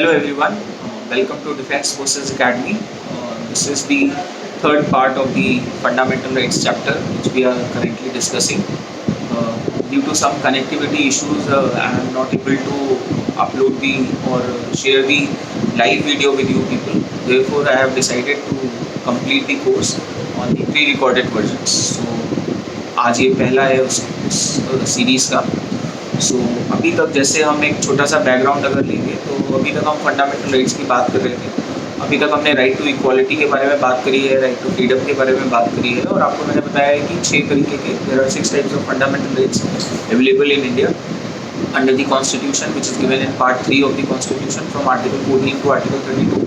Hello everyone, welcome to Defense Forces Academy. This is the third part of the Fundamental Rights chapter which we are currently discussing. Due to some connectivity issues, I am not able to upload the or share the live video with you people. Therefore, I have decided to complete the course on the pre-recorded versions. So, आज ये पहला है उस series का. सो अभी तक जैसे हम एक छोटा सा बैकग्राउंड अगर लेंगे तो अभी तक हम फंडामेंटल राइट्स की बात कर रहे थे. अभी तक हमने राइट टू इक्वालिटी के बारे में बात करी है, राइट टू फ्रीडम के बारे में बात करी है और आपको मैंने बताया है कि 6 तरीके के there are 6 types of fundamental rights available in India under the constitution which is given in part 3 of the constitution from article 14 to article 32.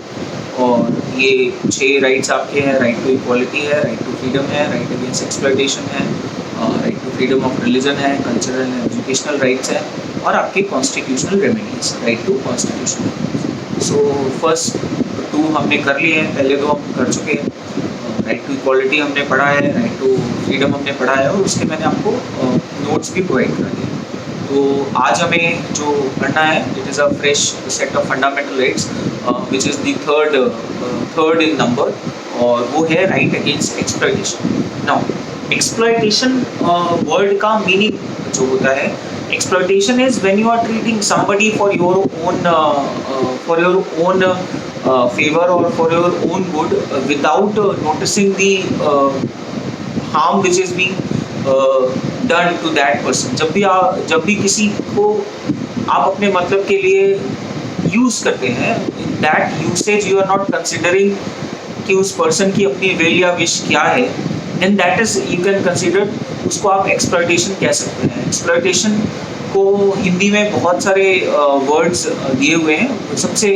और ये 6 राइट्स आपके हैं. राइट टू इक्वालिटी है, राइट टू फ्रीडम है, right against exploitation है, right to freedom of religion है, cultural and educational rights हैं और आपके constitutional remedies, right to constitution. So first 2 हमने कर लिए हैं, पहले 2 हम कर चुके हैं. राइट टू इक्वालिटी हमने पढ़ा है, राइट टू फ्रीडम हमने पढ़ा है और उसके मैंने आपको नोट्स भी प्रोवाइड कर दिए. तो आज हमें जो पढ़ना है it is a fresh set of fundamental rights which is the third in number और वो है right against exploitation. Now exploitation word का मीनिंग जो होता है, exploitation is when you are treating somebody for your own favor or for your own good without noticing the harm which is being done to that person. जब भी किसी को आप अपने मतलब के लिए यूज करते हैं, that usage you are not considering कि उस पर्सन की अपनी विल या विश क्या है, then that is you can consider, उसको आप एक्सप्लॉयटेशन कह सकते हैं. एक्सप्लॉयटेशन को हिंदी में बहुत सारे वर्ड्स दिए हुए हैं. सबसे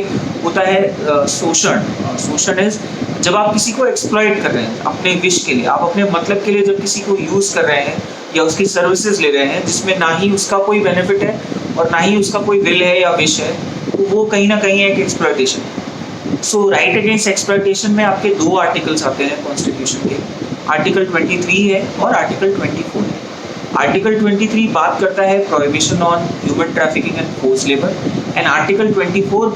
होता है शोषण. शोषण इज जब आप किसी को एक्सप्लॉयट कर रहे हैं अपने विश के लिए, आप अपने मतलब के लिए जब किसी को यूज़ कर रहे हैं या उसकी सर्विसेज ले रहे हैं जिसमें ना ही उसका कोई बेनिफिट है और ना ही उसका कोई विल है या विश है, तो वो कहीं ना कहीं एक एक्सप्लॉयटेशन है. सो राइट अगेंस्ट एक्सप्लॉयटेशन में आपके 2 आर्टिकल्स आते हैं कॉन्स्टिट्यूशन के. आर्टिकल 23 है और आर्टिकल 24 है. आर्टिकल 23 बात करता है prohibition on human trafficking and force labour and article 24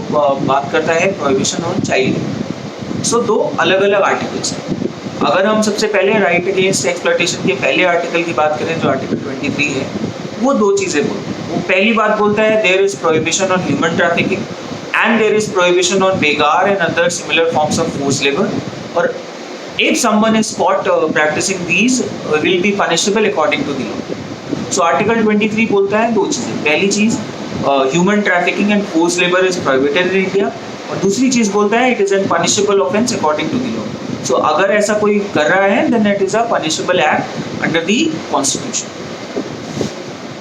बात करता है प्रोहिबिशन ऑन चाइल्ड लेबर. सो 2 अलग अलग आर्टिकल्स हैं. अगर हम सबसे पहले राइट अगेंस्ट एक्सप्लॉयटेशन के पहले आर्टिकल की बात करें जो आर्टिकल 23 है, वो 2 चीज़ें बोलते हैं. वो पहली बात बोलता है there is prohibition on human trafficking and there is prohibition on begar and other similar forms of force labour, और if someone is caught practicing these will be punishable according to the law. So article 23 बोलता है 2 चीज़ें. पहली चीज़ human trafficking and forced labor is prohibited in India और दूसरी चीज़ बोलता है it is an punishable offence according to the law. So अगर ऐसा कोई कर रहा है then it is a punishable act under the constitution.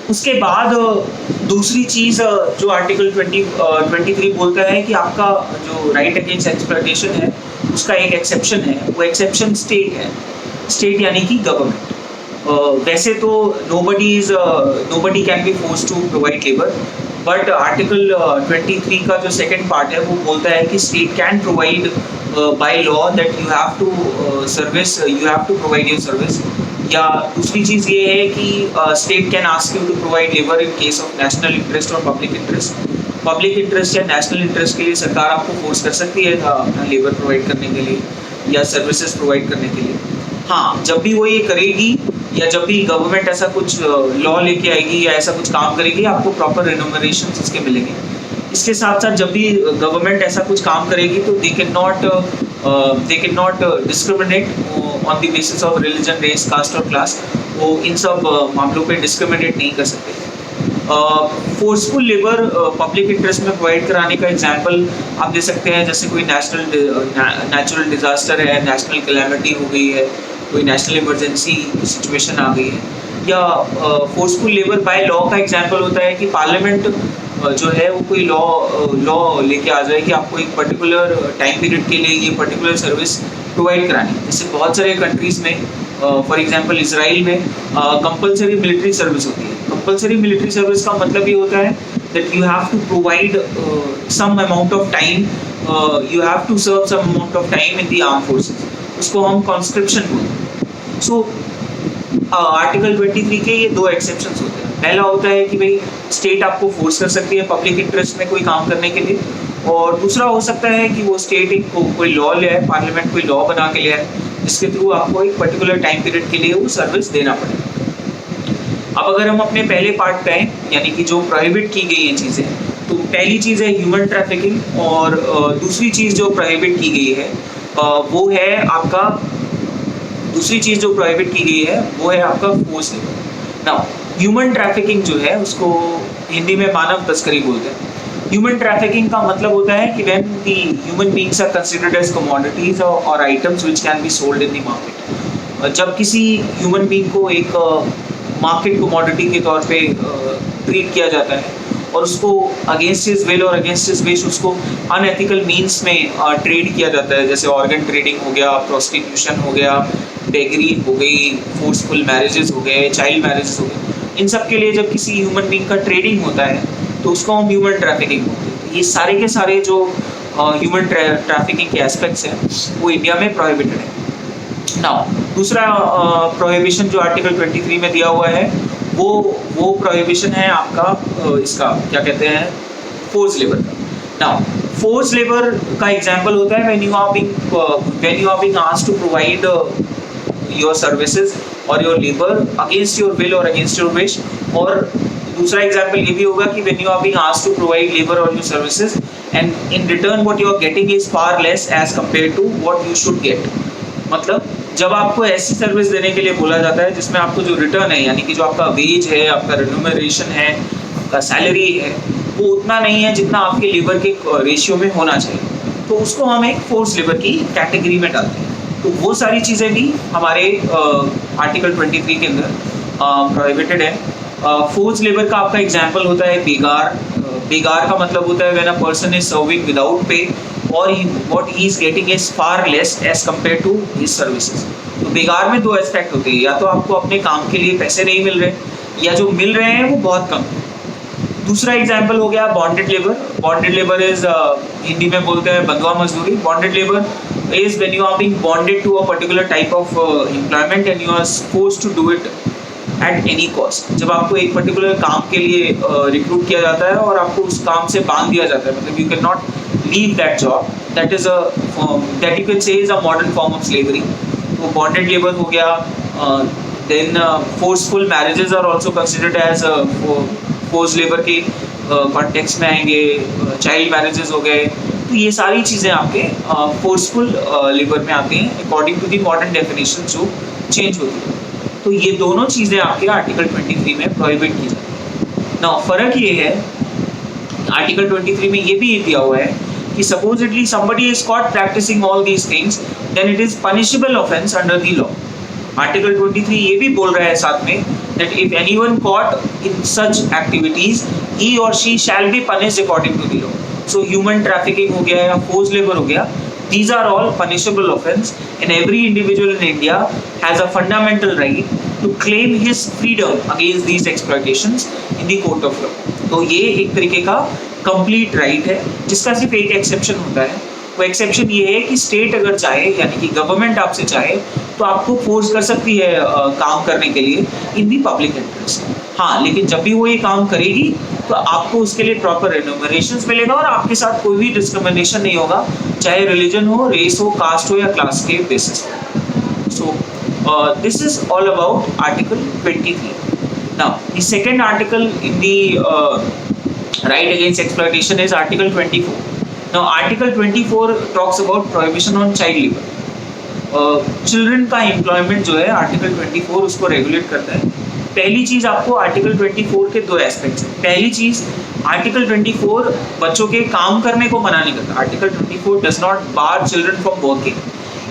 उसके बाद दूसरी चीज़ जो आर्टिकल 23 बोलता है कि आपका जो राइट अगेंस्ट एक्सप्लॉयटेशन है उसका एक एक्सेप्शन है. वो एक्सेप्शन स्टेट है. स्टेट यानी कि गवर्नमेंट. वैसे तो nobody can be forced to provide labour, but article 23 का जो सेकंड पार्ट है वो बोलता है कि state can provide by law that you have to provide your service. या दूसरी चीज़ ये है कि state can ask you to provide labour in case of national interest और पब्लिक इंटरेस्ट. पब्लिक इंटरेस्ट या नेशनल इंटरेस्ट के लिए सरकार आपको फोर्स कर सकती है अपना लेबर प्रोवाइड करने के लिए या सर्विसेज प्रोवाइड करने के लिए. हाँ, जब भी वो ये करेगी या जब भी गवर्नमेंट ऐसा कुछ लॉ लेके आएगी या ऐसा कुछ काम करेगी, आपको प्रॉपर रिन्यूमरेशन उसके मिलेंगे. इसके साथ साथ जब भी गवर्नमेंट ऐसा कुछ काम करेगी तो they can not discriminate on the basis of religion, race, caste और क्लास. वो इन सब मामलों पे डिस्क्रिमिनेट नहीं कर सकते. फोर्सफुल लेबर पब्लिक इंटरेस्ट में प्रोवाइड कराने का एग्जांपल आप दे सकते हैं, जैसे कोई नेचुरल डिज़ास्टर है, नेशनल कैलेमिटी हो गई है, कोई नेशनल इमरजेंसी सिचुएशन आ गई है, या फोर्सफुल लेबर बाय लॉ का एग्जांपल होता है कि पार्लियामेंट जो है वो कोई लॉ लेके आ जाए कि आपको एक पर्टिकुलर टाइम पीरियड के लिए ये पर्टिकुलर सर्विस प्रोवाइड करानी. जैसे बहुत सारे कंट्रीज़ में, फॉर एग्जांपल इसराइल में कंपलसरी मिलिट्री सर्विस होती है. कंपलसरी मिलिट्री सर्विस का मतलब ये होता है that you have to provide some amount of time, you have to serve some amount of time in the arm forces. उसको हम कॉन्स्क्रिप्शन बोलते हैं. सो आर्टिकल 23 के ये 2 एक्सेप्शंस होते हैं. पहला होता है कि भाई स्टेट आपको फोर्स कर सकती है पब्लिक इंटरेस्ट में कोई काम करने के लिए, और दूसरा हो सकता है कि वो स्टेट एक कोई लॉ ले आए, पार्लियामेंट कोई लॉ बना के ले आए जिसके थ्रू आपको एक पर्टिकुलर टाइम पीरियड के लिए वो सर्विस देना पड़ेगा। अब अगर हम अपने पहले पार्ट पे आए, यानी कि जो प्रोहिबिट की गई हैं चीज़ें, तो पहली चीज़ है ह्यूमन ट्रैफिकिंग, और दूसरी चीज़ जो प्रोहिबिट की गई है वो है आपका force labour. Now human trafficking जो है उसको हिंदी में मानव तस्करी बोलते हैं। ह्यूमन ट्रैफिकिंग का मतलब होता है कि when the human beings are considered as commodities or items which can be sold in the market. जब किसी ह्यूमन बीइंग को एक मार्केट कमोडिटी के तौर पे ट्रीट किया जाता है और उसको against his will or against his wish उसको अनएथिकल मीन्स में ट्रेड किया जाता है, जैसे ऑर्गन ट्रेडिंग हो गया, प्रोस्टिट्यूशन हो गया, बेगरी हो गई, फोर्सफुल मैरिजेस हो गए, चाइल्ड मैरिजेस हो गए। इन सब के लिए जब किसी ह्यूमन बीइंग का ट्रेडिंग होता है तो उसको हम ह्यूमन ट्रैफिकिंग बोलते हैं। ये सारे के सारे जो ह्यूमन ट्रैफिकिंग के एस्पेक्ट्स हैं वो इंडिया में प्रोहिबिटेड है। नाउ दूसरा प्रोहिबिशन जो आर्टिकल 23 में दिया हुआ है वो प्रोहिबिशन है आपका इसका क्या कहते हैं, फोर्स लेबर का। नाउ फोर्स लेबर का एग्जांपल होता है when you are being asked to provide your services or your labour against your will or against your wish. और दूसरा एग्जांपल ये भी होगा कि when you are being asked to provide labour or your services and in return what you are getting is far less as compare to what you should get. मतलब जब आपको ऐसी सर्विस देने के लिए बोला जाता है जिसमें आपको जो रिटर्न है, यानी कि जो आपका वेज है, आपका रिन्यूमरेशन है, आपका सैलरी है, वो उतना नहीं है जितना आपके लेबर के रेशियो में होना चाहिए, तो उसको हम एक फोर्स लेबर की कैटेगरी में डालते हैं। तो वो सारी चीज़ें भी हमारे आर्टिकल 23 के अंदर प्रोहिबिटेड है। फोर्स लेबर का आपका एग्जाम्पल होता है बेगार। बेगार का मतलब होता है when a person is serving without pay और what he is getting is far less as compared to his services। तो बेगार में दो एस्पेक्ट होते हैं, या तो आपको अपने काम के लिए पैसे नहीं मिल रहे, या जो मिल रहे हैं वो बहुत कम। दूसरा एग्जांपल हो गया बॉन्डेड लेबर। बॉन्डेड लेबर इज हिंदी में बोलते हैं बंधुआ मजदूरी। Bonded labour is when you are being bonded to a particular type of employment and you are forced to do it at any cost. जब आपको एक पर्टिकुलर काम के लिए रिक्रूट किया जाता है और आपको उस काम से बांध दिया जाता है, मतलब you can not leave that job, that is a that you can say is a modern form of slavery। तो bonded labor हो गया। then forceful marriages are also considered as forced labor के context में आएंगे। child marriages हो गए। तो ये सारी चीज़ें आपके forceful labor में आती हैं according to the modern definition जो change होती है। तो ये दोनों चीज़ें आपके आर्टिकल 23 में प्रोहिबिट की जाती हैं। ना फ़र्क ये है आर्टिकल 23 में ये भी दिया हुआ है कि supposedly somebody is caught practicing all these things, then it is punishable offense under the law। Article 23 ये भी बोल रहा है साथ में that if anyone caught in such activities, he or she shall be punished according to the law। So human trafficking हो गया या forced labor हो गया, these are all punishable offense and every individual in India has a fundamental right to claim his freedom against these exploitations in the court of law। तो ये एक तरीके का कंप्लीट राइट है जिसका सिर्फ एक एक्सेप्शन होता है। वो एक्सेप्शन ये है कि स्टेट अगर चाहे, यानी कि गवर्नमेंट आपसे चाहे, तो आपको फोर्स कर सकती है काम करने के लिए इन दी पब्लिक इंटरेस्ट। हाँ, लेकिन जब भी वो ये काम करेगी तो आपको उसके लिए प्रॉपर रेन्यूमरेशंस मिलेगा और आपके साथ कोई भी डिस्क्रिमिनेशन नहीं होगा, चाहे रिलीजन हो, रेस हो, कास्ट हो या क्लास के बेसिस हो। So this is all about article 23। Now the second article in the right against exploitation is article 24। now article 24 talks about prohibition on child labor। children का employment जो है article 24 उसको regulate करता है। पहली चीज आपको आर्टिकल 24 के दो एस्पेक्ट्स हैं। पहली चीज आर्टिकल 24 बच्चों के काम करने को मना नहीं करता। Article 24 does not bar children from working।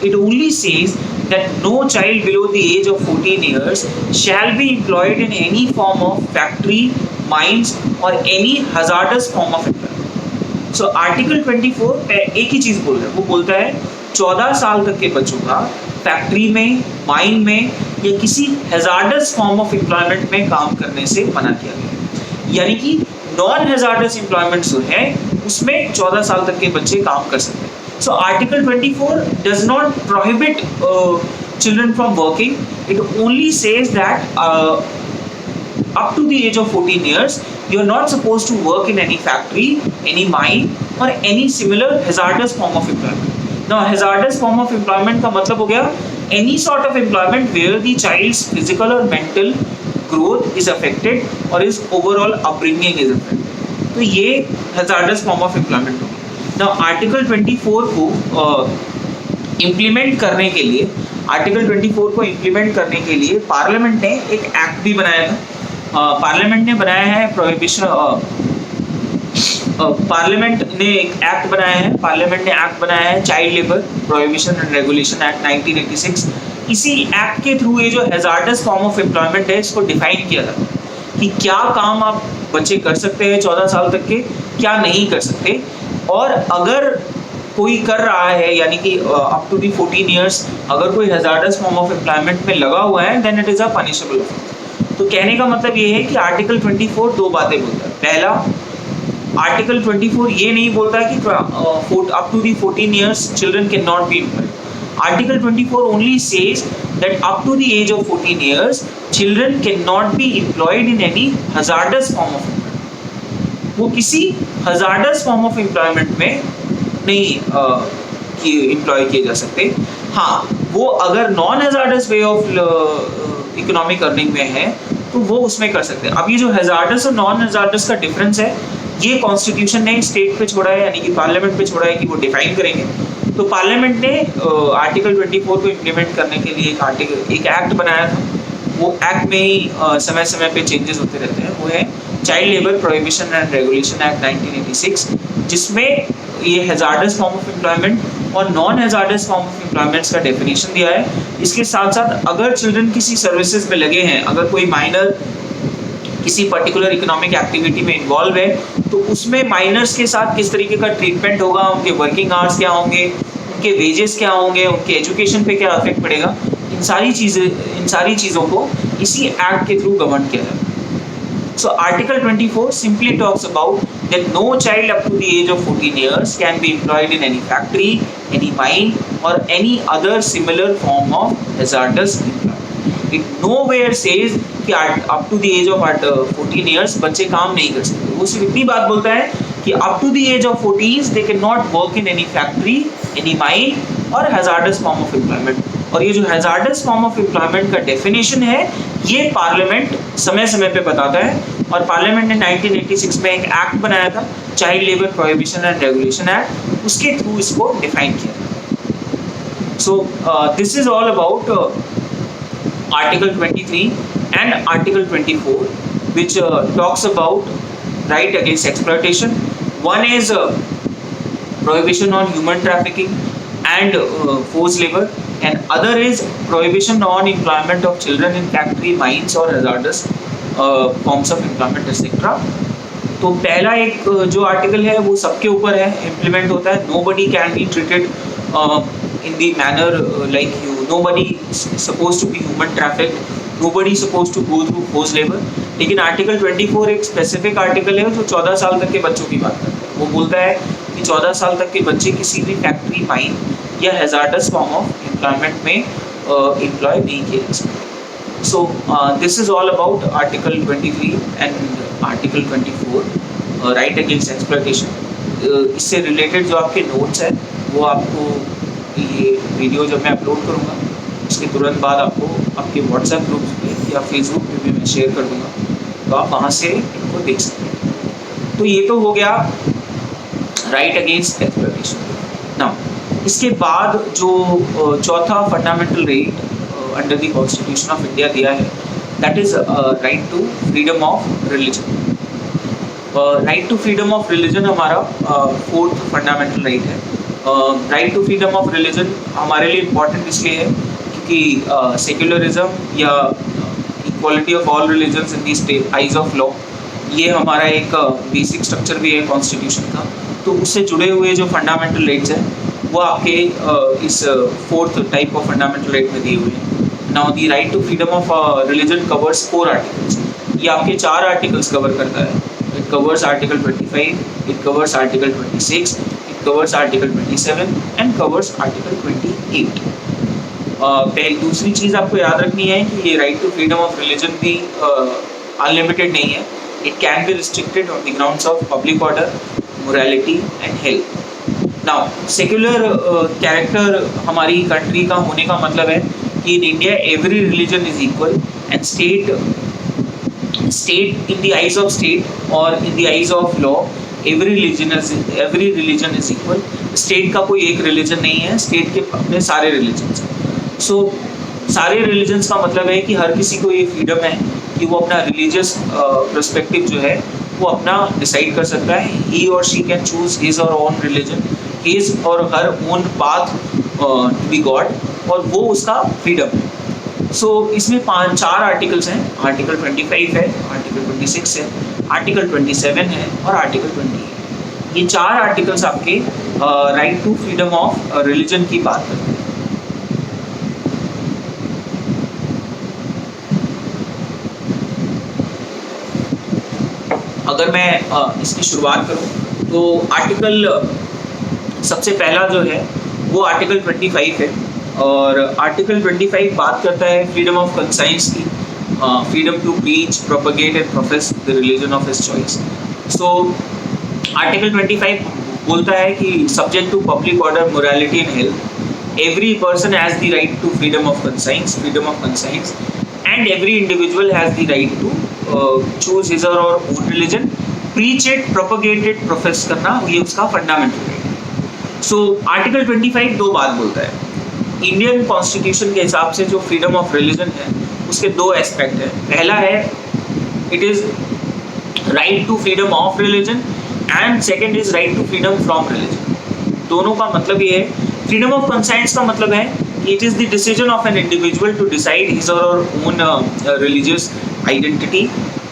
it only says that no child below the age of 14 years shall be employed in any form of factory, mines or any hazardous form of employment। So article 24 एक ही चीज बोल रहा है, वो बोलता है 14 साल तक के बच्चों का फैक्ट्री में, माइन में या किसी हैजार्डस फॉर्म ऑफ एम्प्लॉयमेंट में काम करने से मना किया गया। यानी कि नॉन हैजार्डस एम्प्लॉयमेंट जो है उसमें 14 साल तक के बच्चे काम कर सकते हैं। So article 24 does not prohibit children from working। It only says that up to the age of 14 years, you are not supposed to work in any factory, any mine or any similar hazardous form of employment. Now hazardous form of employment का मतलब हो गया any sort of employment where the child's physical or mental growth is affected or his overall upbringing is affected. तो ये hazardous form of employment हो गया. Now article 24 को implement करने के लिए, आर्टिकल 24 को इम्प्लीमेंट करने के लिए पार्लियामेंट ने एक एक्ट भी बनाया था. पार्लियामेंट ने बनाया है प्रोहिबिशन, पार्लियामेंट ने एक एक्ट बनाया है, पार्लियामेंट ने एक्ट बनाया है child labour prohibition and regulation act 1986. इसी एक्ट के थ्रू ये जो हैजार्डस फॉर्म ऑफ एम्प्लॉयमेंट है इसको डिफाइन किया था कि क्या काम आप बच्चे कर सकते हैं 14 साल तक के, क्या नहीं कर सकते, और अगर कोई कर रहा है यानी कि अप टू दी 14 ईयर्स अगर कोई हैजार्डस फॉर्म ऑफ एम्प्लॉयमेंट में लगा हुआ है then it is a punishable offence. तो कहने का मतलब ये है कि आर्टिकल 24 दो बातें बोलता है. पहला, आर्टिकल 24 ये नहीं बोलता कि up to the 14 years children can not be employed. Article 24 only says that up to the age of 14 years children can not be employed in any hazardous form of employment. वो किसी hazards form of employment में नहीं employ किए जा सकते. हाँ, वो अगर non hazards way of economic earning में है तो वो उसमें कर सकते हैं. अब ये जो हैजार्डस और नॉन हैजार्डस का डिफरेंस है ये कॉन्स्टिट्यूशन ने स्टेट पे छोड़ा है यानी कि पार्लियामेंट पे छोड़ा है कि वो डिफाइन करेंगे. तो पार्लियामेंट ने आर्टिकल 24 को इम्प्लीमेंट करने के लिए एक एक्ट बनाया था. वो एक्ट में ही समय समय पे चेंजेस होते रहते हैं. वो है child labour prohibition and regulation act 1986, जिसमें ये हैजार्डस फॉर्म ऑफ एम्प्लॉयमेंट और non hazards form of employments का डेफिनेशन दिया है. इसके साथ साथ अगर चिल्ड्रन किसी सर्विसेज में लगे हैं, अगर कोई माइनर किसी पर्टिकुलर इकोनॉमिक एक्टिविटी में इन्वॉल्व है तो उसमें माइनर्स के साथ किस तरीके का ट्रीटमेंट होगा, उनके वर्किंग आवर्स क्या होंगे, उनके वेजेस क्या होंगे, उनके एजुकेशन पे क्या इफेक्ट पड़ेगा, इन सारी चीज़ों को इसी एक्ट के थ्रू गवर्न किया जाता है. So Article 24 simply talks about that no child up to the age of 14 years can be employed in any factory, any mine or any other similar form of hazardous employment. It nowhere says कि up to the age of 14 years बच्चे काम नहीं कर सकते. वो सिर्फ इतनी बात बोलता है कि up to the age of 14 they cannot work in any factory, any mine or hazardous form of employment. और ये जो हैजार्डस फॉर्म ऑफ एम्प्लॉयमेंट का डेफिनेशन है ये पार्लियामेंट समय समय पे बताता है. और पार्लियामेंट ने 1986 में एक एक्ट बनाया था child labour prohibition and regulation act, उसके थ्रू इसको डिफाइन किया. So this is all about article 23 and article 24 which talks about right against exploitation. One is prohibition on human trafficking and forced labor, and other is prohibition on employment of children in factory, mines or hazardous forms of employment etc. तो पहला एक जो article है वो सबके ऊपर है, implement होता है. nobody can be treated in the manner like you, nobody supposed to be human trafficked, nobody supposed to go through forced labor. लेकिन आर्टिकल 24 एक स्पेसिफिक आर्टिकल है जो 14 साल तक के बच्चों की बात करता है. वो बोलता है कि 14 साल तक के बच्चे किसी भी फैक्ट्री, माइन या हैजार्डस फॉर्म ऑफ एम्प्लॉयमेंट में एम्प्लॉय नहीं किए जा सकते. So this is all about article 23 and article 24 right against exploitation. इससे रिलेटेड जो आपके नोट्स हैं वो आपको ये वीडियो जब मैं अपलोड करूँगा उसके तुरंत बाद आपको आपके व्हाट्सएप ग्रुप पे या फेसबुक पे भी मैं शेयर कर दूँगा, तो आप वहाँ से इनको देख सकते हैं. तो ये तो हो गया राइट अगेंस्ट एक्सप्लॉयटेशन. नाउ इसके बाद जो चौथा fundamental right under the constitution of India दिया है that is right to freedom of religion. Right to freedom of religion हमारा फोर्थ फंडामेंटल राइट है. Right to freedom of religion हमारे लिए इम्पॉर्टेंट इसलिए है क्योंकि सेक्युलरिज्म या equality of all religions in the eyes of law ये हमारा एक बेसिक स्ट्रक्चर भी है कॉन्स्टिट्यूशन का. तो उससे जुड़े हुए जो फंडामेंटल राइट्स हैं वो आपके इस fourth type of fundamental right में दिए हुए हैं. Now the right to freedom of religion covers 4 articles. ये आपके 4 आर्टिकल्स कवर करता है. It covers article 25, it covers article 26, it covers article 27 and covers article 28. पहली दूसरी चीज़ आपको याद रखनी है कि ये right to freedom of religion भी अनलिमिटेड नहीं है. It can be restricted on the grounds of public order, morality and health. Now secular character हमारी कंट्री का होने का मतलब है कि in India every religion is equal and state in the eyes of state or in the eyes of law every religion is equal. State का कोई एक रिलीजन नहीं है, स्टेट के अपने सारे रिलीजन्स हैं. सो सारे रिलीजन्स का मतलब है कि हर किसी को ये फ्रीडम है कि वो अपना रिलीजियस पर्सपेक्टिव जो है वो अपना डिसाइड कर सकता है. He or she can choose his or own religion, his or her own path to be god, और वो उसका फ्रीडम है. सो इसमें 4 आर्टिकल्स हैं. आर्टिकल 25 है, आर्टिकल 26 है, आर्टिकल 27 है और आर्टिकल 28. ये 4 आर्टिकल्स आपके right to freedom of religion की बात करते हैं. अगर मैं इसकी शुरुआत करूं तो आर्टिकल सबसे पहला जो है वो आर्टिकल 25 है. और आर्टिकल 25 बात करता है फ्रीडम ऑफ कंसाइंस की, freedom to preach, propagate and profess the religion of his choice. So article 25 बोलता है कि subject to public order, morality and health, every person has the right to freedom of conscience and every individual has the right to choose his or own religion, preach it, propagate it, profess करना, ये उसका fundamental right है. सो article 25 दो बात बोलता है. Indian constitution के हिसाब से जो फ्रीडम ऑफ रिलीजन है उसके 2 एस्पेक्ट है. पहला है it is right to freedom of religion and second is right to freedom from religion. दोनों का मतलब ये है. फ्रीडम ऑफ कंसाइंस का मतलब है it is the decision of an individual to decide his or own religious identity,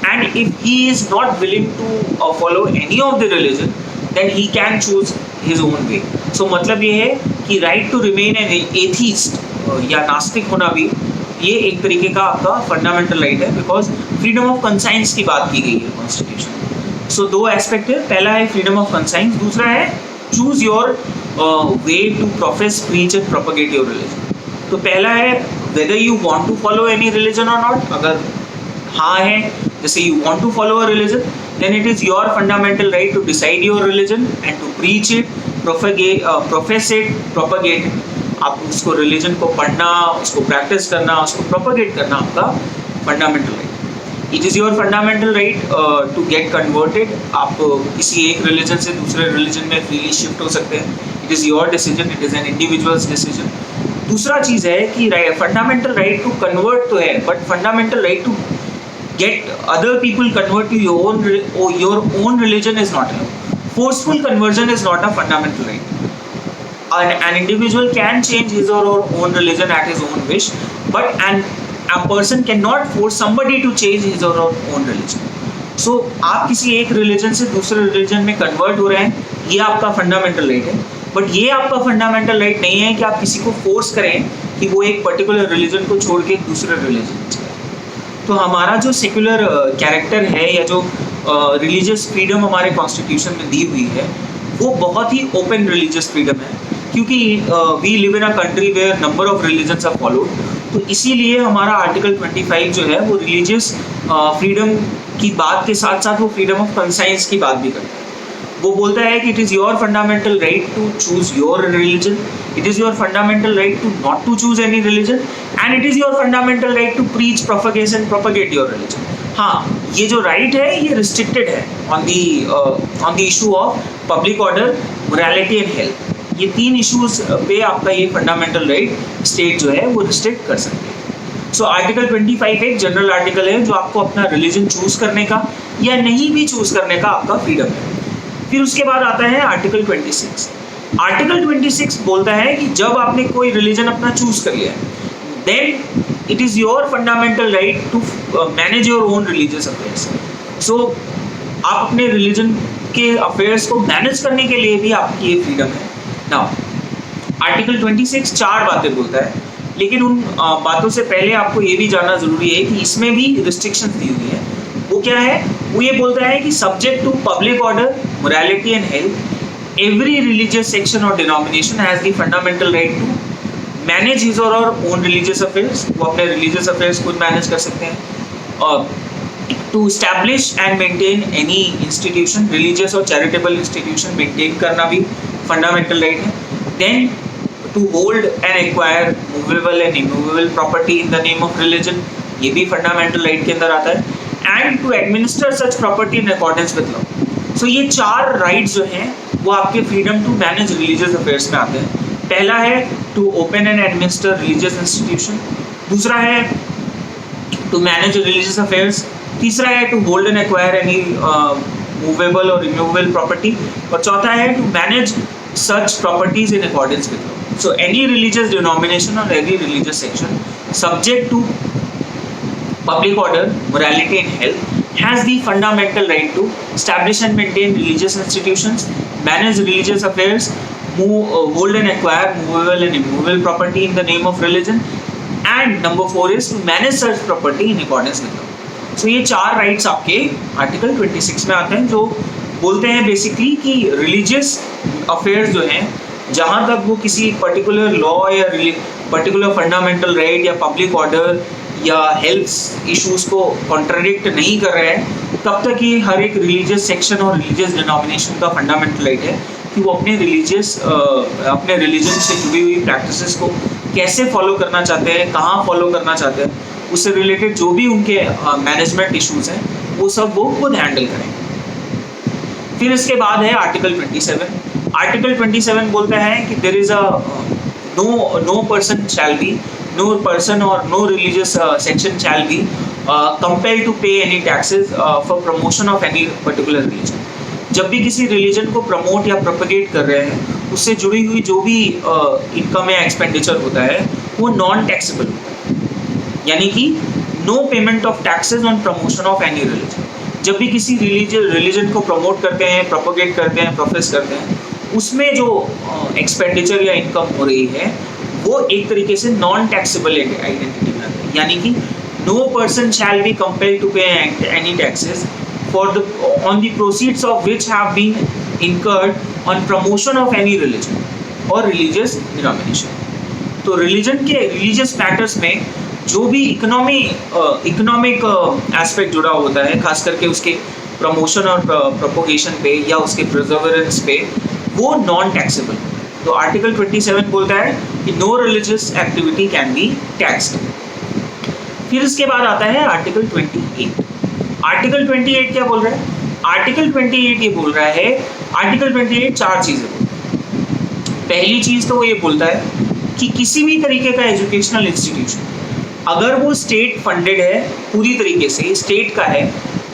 and if he is not willing to follow any of the religion then he can choose his own way. So मतलब ये है कि right to remain an atheist या नास्तिक होना भी ये एक तरीके का आपका फंडामेंटल राइट है, बिकॉज फ्रीडम ऑफ कंसाइंस की बात की गई है कॉन्स्टिट्यूशन. सो 2 एस्पेक्ट है. पहला है फ्रीडम ऑफ कंसाइंस, दूसरा है choose your way to profess, preach and propagate your religion. तो पहला है whether you want to follow any religion or not. अगर हाँ है, जैसे you want to follow a religion, then it is your fundamental right to decide your religion and to preach it, profess it, propagate it. आप उसको religion को पढ़ना, उसको practice करना, उसको प्रोपगेट करना आपका fundamental right. It is your fundamental right to get converted. आप किसी एक रिलीजन से दूसरे रिलीजन में फ्रीली शिफ्ट हो सकते हैं. It is your decision, it is an individuals decision. दूसरा चीज़ है कि फंडामेंटल राइट टू कन्वर्ट तो है, but फंडामेंtal right to get other people convert to your own religion is not allowed. Forceful conversion is not a fundamental right. An individual can change his or her own religion at his own wish, but a person cannot force somebody to change his or her own religion. So आप किसी एक religion से दूसरे religion में convert हो रहे हैं, ये आपका फंडामेंटल राइट है. बट ये आपका फंडामेंटल राइट नहीं है कि आप किसी को फोर्स करें कि वो एक पर्टिकुलर रिलीजन को छोड़ के दूसरे रिलीजन में चले. तो हमारा जो सेक्युलर कैरेक्टर है या जो रिलीजियस फ्रीडम हमारे कॉन्स्टिट्यूशन में दी हुई है वो बहुत ही ओपन रिलीजियस फ्रीडम है, क्योंकि we live in a country where number of religions are followed. तो इसीलिए हमारा आर्टिकल 25 जो है वो रिलीजियस फ्रीडम की बात के साथ साथ वो फ्रीडम ऑफ कंसाइंस की बात भी करता है. वो बोलता है कि it is your fundamental right to choose your religion, it is your fundamental right to not to choose any religion, and it is your fundamental right to preach, propagate and propagate your religion. हाँ, ये जो right है ये restricted है on the issue of public order, morality and health. ये 3 issues पे आपका ये फंडामेंटल राइट स्टेट जो है वो रिस्ट्रिक्ट कर सकते हैं. सो आर्टिकल 25 एक जनरल आर्टिकल है जो आपको अपना रिलीजन चूज करने का या नहीं भी चूज करने का आपका फ्रीडम है. फिर उसके बाद आता है आर्टिकल 26. आर्टिकल 26 बोलता है कि जब आपने कोई रिलीजन अपना चूज कर लिया then it is your fundamental right to manage your own religious affairs. So आप अपने रिलीजन के अफेयर्स को मैनेज करने के लिए भी आपकी ये फ्रीडम है. नाउ आर्टिकल 26 4 बातें बोलता है, लेकिन उन बातों से पहले आपको ये भी जानना ज़रूरी है कि इसमें भी रिस्ट्रिक्शंस दी हुई है. वो क्या है? वो ये बोलता है कि subject to public order, morality and health, every religious section or denomination has the fundamental right to manage his or her own religious affairs. वो अपने religious affairs खुद मैनेज कर सकते हैं. और to establish and maintain any institution, religious और charitable institution maintain करना भी fundamental right है. Then to hold and acquire movable and immovable property in the name of religion, ये भी fundamental right के अंदर आता है. And to administer such property in accordance with law. So ये 4 rights जो हैं वो आपके freedom to manage religious affairs में आते हैं. पहला है to open and administer religious institution, दूसरा है to manage religious affairs, तीसरा है to hold and acquire any movable or immovable property, और चौथा है to manage such properties in accordance with law. So any religious denomination or any religious section subject to public order, morality and health has the fundamental right to establish and maintain religious institutions, manage religious affairs, hold and acquire movable and immovable property in the name of religion, and number 4 is to manage such property in accordance with law. So ये 4 rights आपके article 26 में आते हैं, जो बोलते हैं basically कि religious affairs जो हैं, जहाँ तक वो किसी पर्टिकुलर लॉ या पर्टिकुलर फंडामेंटल राइट या पब्लिक ऑर्डर या हेल्थ इश्यूज को कॉन्ट्राडिक्ट नहीं कर रहे हैं, तब तक ये हर एक रिलीजियस सेक्शन और रिलीजियस डिनोमिनेशन का फंडामेंटल राइट है कि वो अपने रिलीजन से जुड़ी हुई प्रैक्टिसेस को कैसे फॉलो करना चाहते हैं, कहाँ फॉलो करना चाहते हैं, उससे रिलेटेड जो भी उनके मैनेजमेंट इश्यूज हैं वो सब वो खुद हैंडल करेंगे. फिर इसके बाद है आर्टिकल 27. आर्टिकल 27 बोलता है कि there is a no person shall be, no person or no religious section shall be compelled to pay any taxes for promotion of any particular religion. जब भी किसी रिलीजन को प्रमोट या प्रोपेगेट कर रहे हैं, उससे जुड़ी हुई जो भी इनकम या एक्सपेंडिचर होता है वो नॉन टैक्सेबल होता है, यानी कि no payment of taxes on promotion of any religion. जब भी किसी रिलीजन को प्रमोट करते हैं, प्रोपेगेट करते हैं, प्रोफेस करते हैं, उसमें जो एक्सपेंडिचर या इनकम हो रही है वो एक तरीके से नॉन टैक्सेबल आइडेंटिटी में आता है, यानी कि no person shall be compelled to pay any taxes on the proceeds of which have been incurred on promotion of any religion or religious denomination. तो religious matters में जो भी इकोनॉमिक एस्पेक्ट जुड़ा होता है, खास करके उसके प्रमोशन और प्रोपोगेशन पे या उसके प्रिजर्वेंस पे, वो नॉन टैक्सेबल. तो आर्टिकल 27 बोलता है कि no religious activity can be taxed. फिर इसके बाद आता है आर्टिकल 28. आर्टिकल 28 क्या बोल रहा है? आर्टिकल 28 ये बोल रहा है, आर्टिकल 28 4 चीज़ें बोलता है. पहली चीज़ तो वो ये बोलता है कि किसी भी तरीके का एजुकेशनल इंस्टीट्यूशन अगर वो स्टेट फंडेड है, पूरी तरीके से स्टेट का है,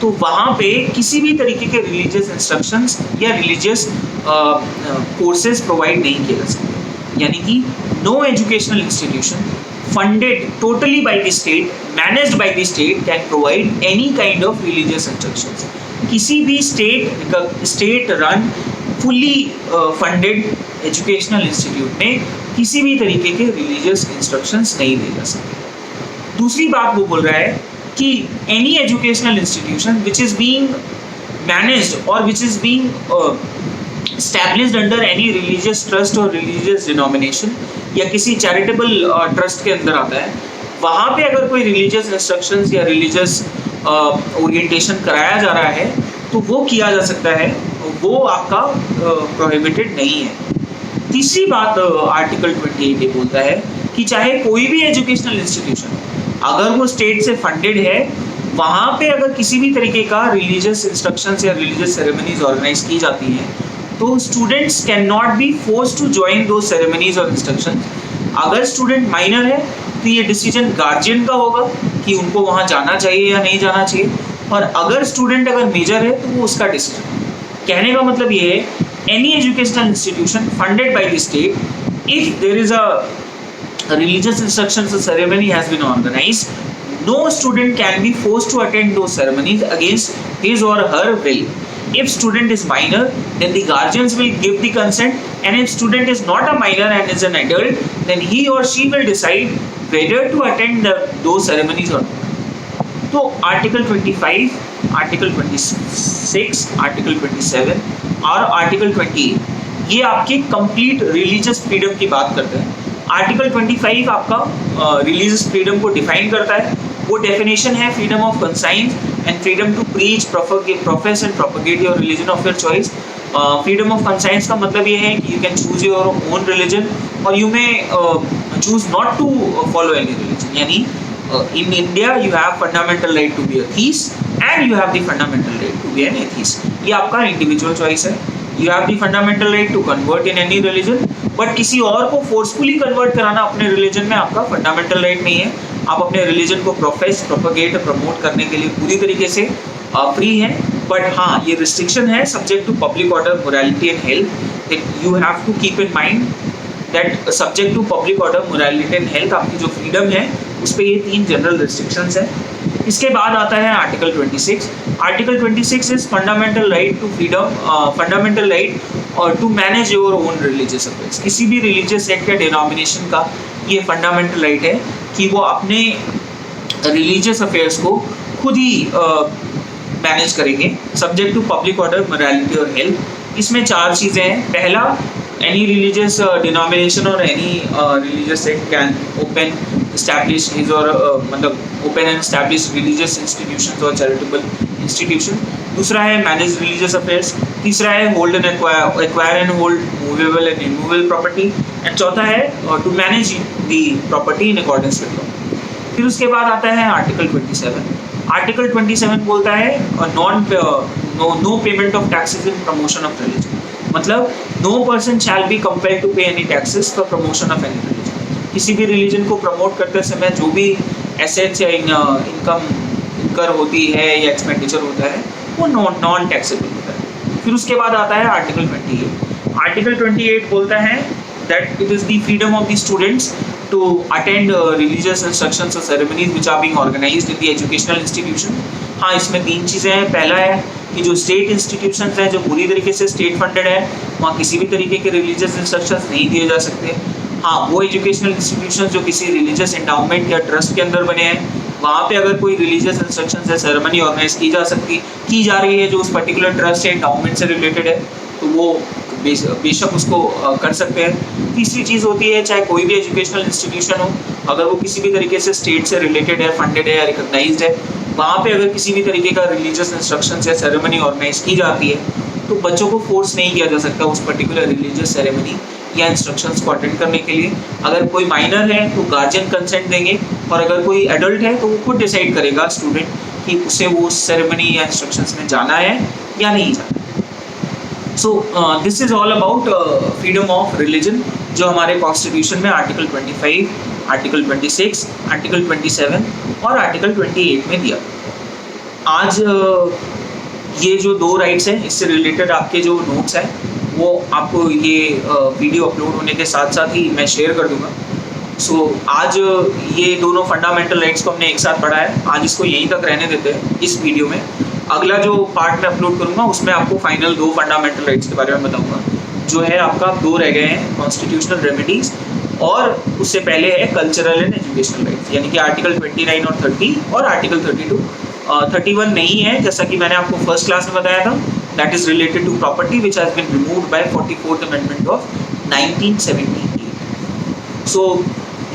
तो वहाँ पे किसी भी तरीके के रिलीजियस इंस्ट्रक्शंस या रिलीजियस कोर्सेज प्रोवाइड नहीं किए जा सकते. यानी कि no educational institution funded totally by the state, managed by the state can provide any kind of religious instructions. किसी भी state run fully funded educational institute में किसी भी तरीके के religious instructions नहीं दे जा सकते. दूसरी बात वो बोल रहा है कि any educational institution which is being managed or which is being established under any religious trust or religious denomination या किसी चैरिटेबल ट्रस्ट के अंदर आता है, वहाँ पे अगर कोई रिलीजियस इंस्ट्रक्शंस या रिलीजियस ओरिएंटेशन कराया जा रहा है तो वो किया जा सकता है, वो आपका प्रोहिबिटेड नहीं है. तीसरी बात आर्टिकल 28 ये बोलता है कि चाहे कोई भी एजुकेशनल इंस्टीट्यूशन अगर वो स्टेट से फंडेड है, वहाँ पे अगर किसी भी तरीके का रिलीजियस इंस्ट्रक्शंस या रिलीजियस सेरेमनीज ऑर्गेनाइज की जाती हैं, तो students can not be force to join the ceremonies और इंस्ट्रक्शंस. अगर स्टूडेंट माइनर है तो ये डिसीजन गार्जियन का होगा कि उनको वहाँ जाना चाहिए या नहीं जाना चाहिए, और अगर स्टूडेंट अगर मेजर है तो वो उसका डिसीजन. कहने का मतलब ये है, any educational institution funded by the state, if there is a religious instructions or ceremony has been organized, no student can be forced to attend those ceremonies against his or her will. If student is minor, then the guardians will give the consent, and if student is not a minor and is an adult, then he or she will decide whether to attend those ceremonies or not. तो article 25, article 26, article 27 और article 28 ये आपकी complete religious freedom की बात करते हैं. Article 25 आपका religious freedom को डिफाइन करता है. वो डेफिनेशन है freedom of conscience, and freedom to preach, profess and propagate your religion of your choice. Freedom of conscience का मतलब ये है कि you can choose your own religion or you may choose not to follow any religion. यानी in India you have fundamental right to be a theist and you have the fundamental right to be an atheist. ये आपका individual choice है. You have the fundamental right to convert in any religion, but किसी और को forcefully convert कराना अपने religion में आपका fundamental right नहीं है. आप अपने religion को profess, propagate, promote करने के लिए पूरी तरीके से फ्री है. बट हाँ, ये restriction है subject to public order, morality and health. That you have to keep in mind that subject to public order, morality and health आपकी जो freedom है उस पर ये 3 जनरल रिस्ट्रिक्शंस है. इसके बाद आता है article 26. Article 26 is fundamental right to freedom, fundamental right or to manage your own religious affairs. किसी भी रिलीजियस सेक्ट या डिनोमिनेशन का ये फंडामेंटल राइट है कि वो अपने रिलीजियस अफेयर्स को खुद ही मैनेज करेंगे subject to public order, morality और हेल्थ. इसमें 4 चीज़ें हैं. पहला, any religious denomination or any religious sect can establish his or मतलब open and establish religious institutions or charitable institution. दूसरा है manage religious affairs. तीसरा है hold and acquire and hold movable and immovable property. and चौथा है to manage the property in accordance with law. फिर उसके बाद आता है आर्टिकल 27. आर्टिकल 27 बोलता है no payment of taxes in promotion of religion. मतलब no person shall be compelled to pay any taxes for promotion of any religion. किसी भी रिलीजन को प्रमोट करते समय जो भी एसेट्स या इनकम कर होती है या एक्सपेंडिचर होता है वो नॉन टैक्सेबल होता है. फिर उसके बाद आता है आर्टिकल 28. आर्टिकल 28 बोलता है that it is the freedom of the students to attend religious instructions or ceremonies which are being organized in the educational institution. हाँ, इसमें 3 चीज़ें हैं. पहला है कि जो स्टेट इंस्टीट्यूशंस हैं जो पूरी तरीके से स्टेट फंडेड है वहाँ किसी भी तरीके के रिलीजियस इंस्ट्रक्शंस नहीं दिए जा सकते. हाँ, वो एजुकेशनल इंस्टीट्यूशंस जो किसी रिलीजियस एंडाउमेंट या ट्रस्ट के अंदर बने हैं वहाँ पे अगर कोई रिलीजियस इंस्ट्रक्शंस या सेरेमनी ऑर्गेनाइज की जा रही है जो उस पर्टिकुलर ट्रस्ट या एंडाउमेंट से रिलेटेड है तो वो बेशक उसको कर सकते हैं. तीसरी चीज़ होती है चाहे कोई भी एजुकेशनल इंस्टीट्यूशन हो अगर वो किसी भी तरीके से स्टेट से रिलेटेड है, फंडेड है या रिकॉग्नाइज्ड है वहाँ पे अगर किसी भी तरीके का रिलीजियस इंस्ट्रक्शन या सेरेमनी ऑर्गेनाइज की जाती है तो बच्चों को फोर्स नहीं किया जा सकता उस पर्टिकुलर रिलीजियस सेरेमनी या इंस्ट्रक्शंस को अटेंड करने के लिए. अगर कोई माइनर है तो गार्जियन कंसेंट देंगे और अगर कोई एडल्ट है तो वो खुद डिसाइड करेगा स्टूडेंट कि उसे वो सेरेमनी या इंस्ट्रक्शंस में जाना है या नहीं जाना. So this is all about freedom of religion जो हमारे कॉन्स्टिट्यूशन में आर्टिकल 25, आर्टिकल 26, आर्टिकल 27 और आर्टिकल 28 में दिया. आज ये जो 2 राइट्स हैं इससे रिलेटेड आपके जो नोट्स हैं वो आपको ये वीडियो अपलोड होने के साथ साथ ही मैं शेयर कर दूंगा. सो आज ये दोनों फंडामेंटल राइट्स को हमने एक साथ पढ़ा है. आज इसको यहीं तक रहने देते हैं इस वीडियो में. अगला जो पार्ट मैं अपलोड करूँगा उसमें आपको फाइनल 2 फंडामेंटल राइट्स के बारे में बताऊँगा. जो है आपका 2 रह गए हैं कॉन्स्टिट्यूशनल रेमेडीज़ और उससे पहले है कल्चरल एंड एजुकेशनल राइट्स यानी कि आर्टिकल 29 और 30 और आर्टिकल 32. 31 नहीं है जैसा कि मैंने आपको फर्स्ट क्लास में बताया था. That is related to property which has been removed by 44th amendment of 1978. सो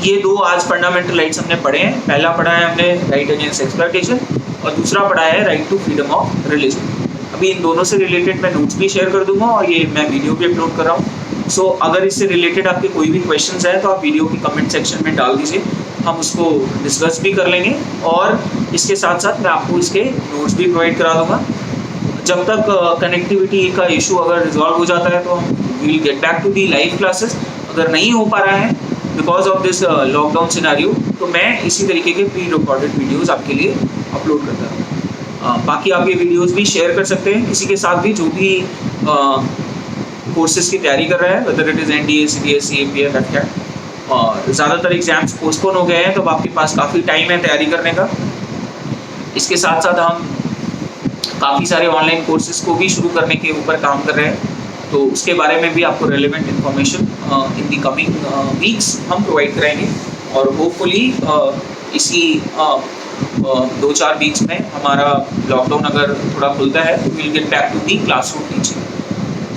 ये 2 आज फंडामेंटल राइट्स हमने पढ़े हैं. पहला पढ़ा है हमने राइट अगेंस्ट एक्सप्लॉयटेशन और दूसरा पढ़ा है right to freedom of religion. अभी इन दोनों से रिलेटेड मैं नोट्स भी शेयर कर दूंगा और ये मैं वीडियो भी अपलोड कर रहा हूँ. सो अगर इससे रिलेटेड आपके कोई भी क्वेश्चंस हैं तो आप वीडियो के कमेंट सेक्शन में डाल दीजिए. हम उसको डिस्कस भी कर लेंगे और इसके साथ साथ मैं आपको इसके नोट्स भी प्रोवाइड करा दूँगा. जब तक कनेक्टिविटी का इशू अगर रिजॉल्व हो जाता है तो हम will get back to the live classes. अगर नहीं हो पा रहा है because of this lockdown scenario तो मैं इसी तरीके के प्री रिकॉर्डेड वीडियोज़ आपके लिए अपलोड करता हूँ. बाकी आप ये वीडियोज़ भी शेयर कर सकते हैं किसी के साथ भी जो भी कोर्सेज की तैयारी कर रहा है whether it is NDA, CDS, CAPF, FCAT. और ज़्यादातर एग्जाम्स पोस्टपोन हो गए हैं तो आपके पास काफ़ी टाइम है तैयारी करने का. इसके साथ साथ हम काफ़ी सारे ऑनलाइन कोर्सेज को भी शुरू करने के ऊपर काम कर रहे हैं तो उसके बारे में भी आपको relevant information in the coming weeks हम प्रोवाइड कराएंगे. और होपफुली इसी 2-4 वीक्स में हमारा लॉकडाउन अगर थोड़ा खुलता है तो will get back to the classroom teaching.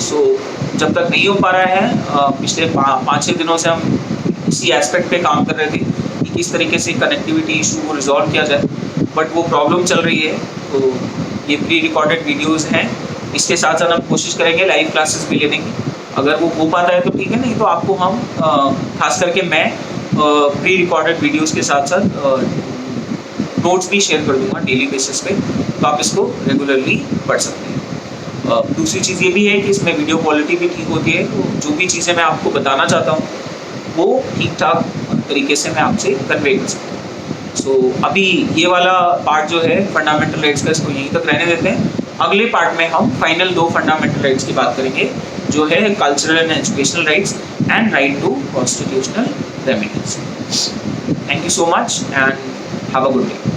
So जब तक नहीं हो पा रहा है पिछले 5-6 दिनों से हम इसी एस्पेक्ट पे काम कर रहे थे कि किस तरीके से कनेक्टिविटी इशू को रिजॉल्व किया जाए बट वो प्रॉब्लम चल रही है तो ये प्री रिकॉर्डेड वीडियोस हैं, इसके साथ साथ हम कोशिश करेंगे लाइव क्लासेस भी लेने की। अगर वो हो पाता है तो ठीक है, नहीं तो आपको हम खास करके मैं प्री रिकॉर्डेड वीडियोस के साथ साथ नोट्स भी शेयर कर दूंगा डेली बेसिस पे, तो आप इसको रेगुलरली पढ़ सकते हैं। दूसरी चीज़ ये भी है कि इसमें वीडियो क्वालिटी भी ठीक होती है, तो जो भी चीज़ें मैं आपको बताना चाहता हूँ वो ठीक ठाक तरीके से मैं आपसे कन्वे कर सकता हूँ। सो अभी ये वाला पार्ट जो है फंडामेंटल राइट्स का, इसको यहीं तक रहने देते हैं। अगले पार्ट में हम फाइनल 2 फंडामेंटल राइट्स की बात करेंगे, जो है cultural and educational rights and right to constitutional remedies. Thank you so much and have a good day.